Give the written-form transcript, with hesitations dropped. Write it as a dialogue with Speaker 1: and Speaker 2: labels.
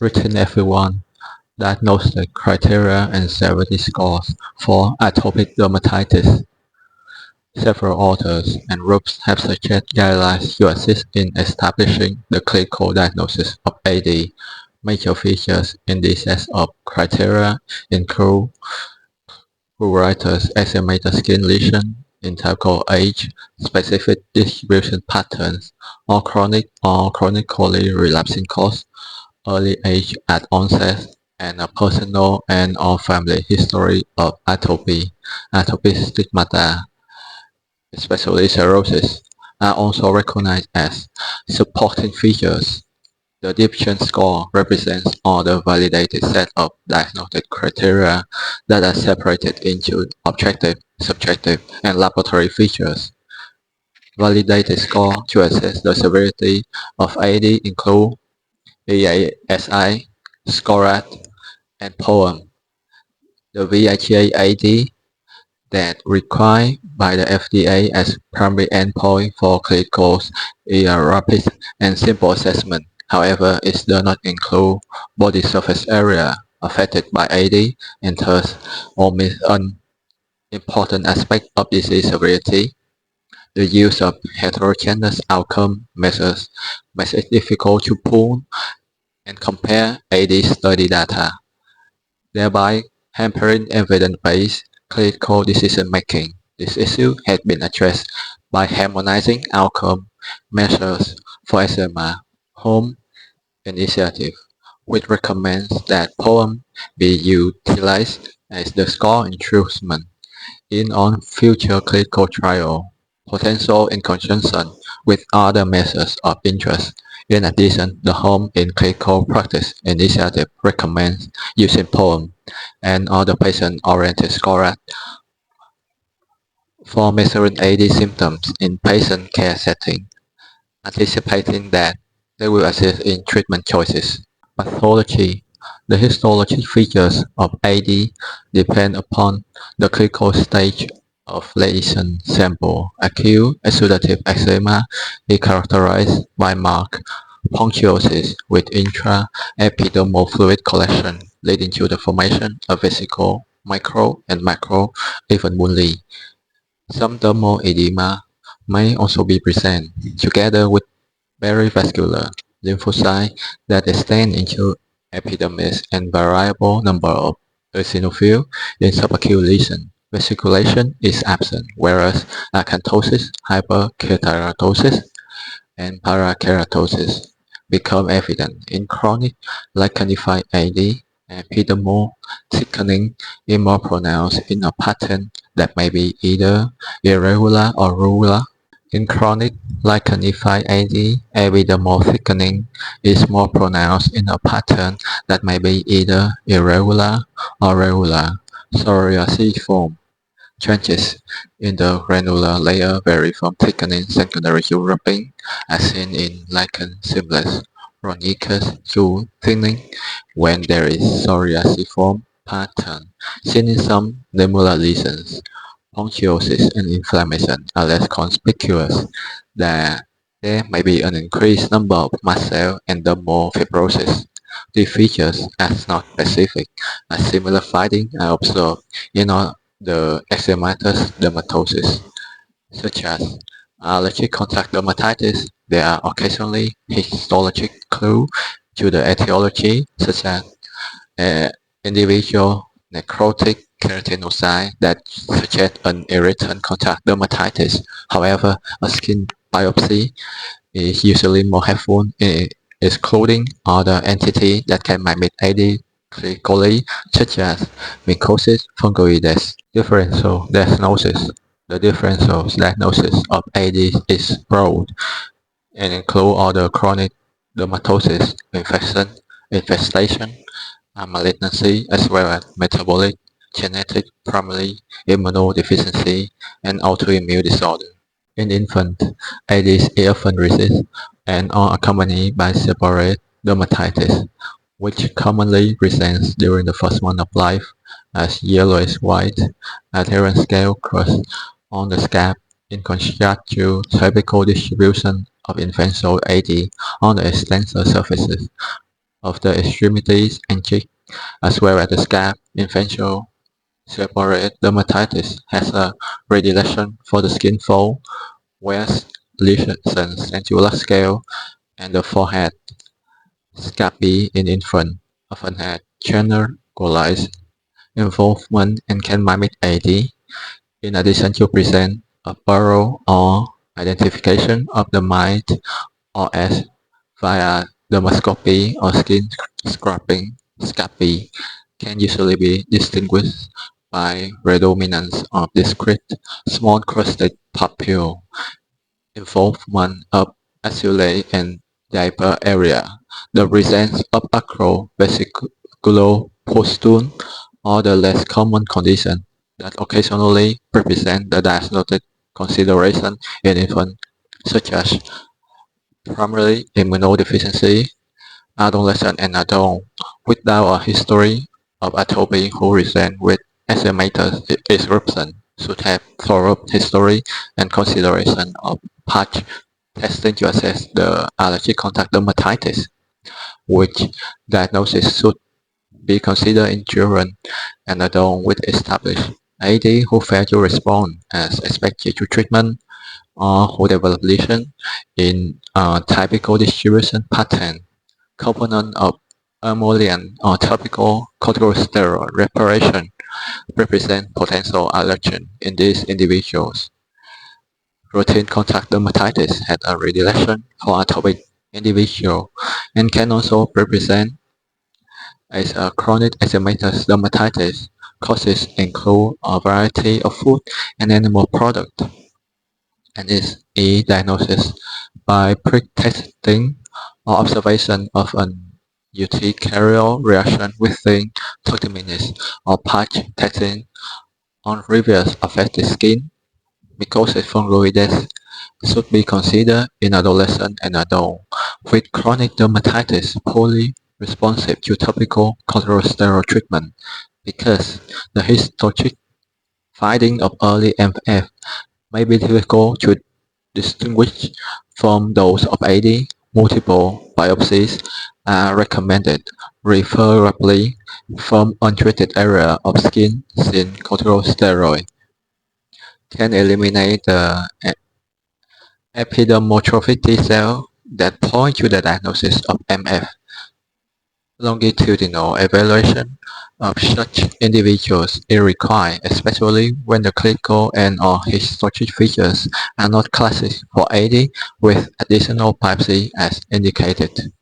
Speaker 1: written everyone, diagnostic criteria and severity scores for atopic dermatitis. Several authors and groups have suggested guidelines to assist in establishing the clinical diagnosis of AD. Major features in this set of criteria include pruritus, eczemated skin lesion, typical age, specific distribution patterns, or chronically relapsing cause, early age at onset, and a personal and/or family history of atopic stigmata, especially cirrhosis, are also recognized as supporting features. The Differential score represents all the validated set of diagnostic criteria that are separated into objective, subjective, and laboratory features. Validated score to assess the severity of AD include EASI, SCORAD, and POEM. The VIGA-AD that required by the FDA as primary endpoint for clinicals is a rapid and simple assessment. However, it does not include body surface area affected by AD and thus omits an important aspect of disease severity. The use of heterogeneous outcome measures makes it difficult to pool and compare AD study data, thereby hampering evidence-based clinical decision-making. This issue has been addressed by harmonizing outcome measures for eczema home initiative, which recommends that POEM be utilized as the score instrument in on future clinical trial, potential in conjunction with other measures of interest. In addition, the Home in Clinical Practice initiative recommends using POEM and other patient-oriented scores for measuring AD symptoms in patient care setting, anticipating that they will assist in treatment choices. Pathology. The histology features of AD depend upon the clinical stage of lesion sample. Acute exudative eczema is characterized by marked punctuosis with intra-epidermal fluid collection, leading to the formation of vesicle, micro, and macro evenly. Some dermal edema may also be present, together with perivascular lymphocytes that extend into epidermis and variable number of eosinophils in subacute lesions. Vesiculation is absent, whereas acanthosis, hyperkeratosis, and parakeratosis become evident in chronic lichenified AD. Epidermal thickening is more pronounced in a pattern that may be either irregular or regular. In chronic lichenified AD, epidermal thickening is more pronounced in a pattern that may be either irregular or regular. Psoriasiform changes in the granular layer vary from thickening secondary to wrapping, as seen in lichen scindles, rhonicus, to thinning when there is psoriasiform pattern, seen in some limular lesions. Punctuosis and inflammation are less conspicuous. There may be an increased number of mast cells and dermal fibrosis. These features are not specific, as similar findings are observed in all the eczematous dermatosis, such as allergic contact dermatitis. There are occasionally histologic clues to the etiology, such as individual necrotic keratinocyte that suggest an irritant contact dermatitis. However, a skin biopsy is usually more helpful in excluding other entities that can mimic AD clinically, such as mycosis fungoides. Differential diagnosis. The differential diagnosis of AD is broad and includes all the chronic dermatosis, infestation, malignancy, as well as metabolic, genetic, primary immunodeficiency, and autoimmune disorder. In infants, AD is often resist and are accompanied by seborrheic dermatitis, which commonly presents during the first month of life as yellowish-white adherent scale crust on the scalp in contrast to typical distribution of infantile AD on the extensor surfaces of the extremities and cheek, as well as the scalp. Differential seborrheic dermatitis has a predilection for the skin fold, where lesions angular scale, and the forehead. Scabby in infants often had generalized involvement and can mimic AD, in addition to present a burrow or identification of the mite or as via dermoscopy or skin scraping. Scabby can usually be distinguished by predominance of discrete, small crusted papule, involvement of axillary and diaper area, the presence of acro-vesiculopustule, or the less common condition that occasionally represent the diagnostic consideration in infants, such as primary immunodeficiency, adolescent and adult without a history of atopy who present with eczematous eruption should have thorough history and consideration of patch testing to assess the allergic contact dermatitis, which diagnosis should be considered in children and adults with established AD who fail to respond as expected to treatment or who develop lesion in a typical distribution pattern. Component of emollient or topical corticosteroid reparation represent potential allergen in these individuals. Routine contact dermatitis has a predilection for atopic individual and can also represent as a chronic eczematous dermatitis. Causes include a variety of food and animal products, and is diagnosis by pre-testing or observation of an urticarial reaction within 30 minutes, or patch testing on previous affected skin. Mycosis fungoides should be considered in adolescent and adult with chronic dermatitis poorly responsive to topical corticosteroid treatment because the histologic finding of early MF may be difficult to distinguish from those of AD. Multiple biopsies are recommended, preferably from untreated area of skin since corticosteroid can eliminate the epidermotrophic T cell that point to the diagnosis of MF. Longitudinal evaluation of such individuals is required, especially when the clinical and/or histologic features are not classic for AD with additional biopsy as indicated.